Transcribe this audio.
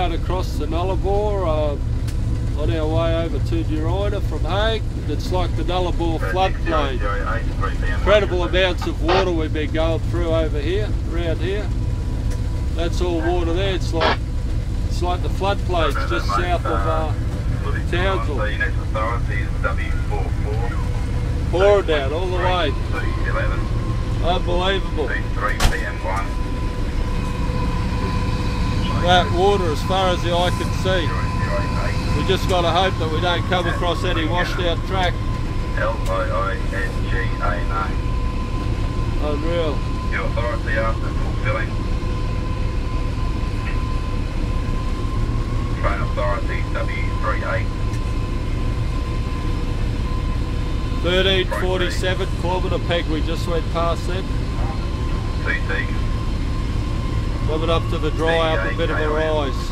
going across the Nullabour on our way over to Durina from Hague. It's like the Nullabour floodplain. Incredible amounts of water we've been going through over here, around here. That's all water there. It's like the floodplains just south of Townsville. The next authority is W44. Pouring down all the way. Unbelievable. 3 PM1. That water as far as the eye can see. We just got to hope that we don't come across any washed out track. LIISGA9. Unreal. Your authority after fulfilling. Train authority W38. 1347 kilometre peg, we just went past then. CT. Coming up to the dry up a bit of a rise.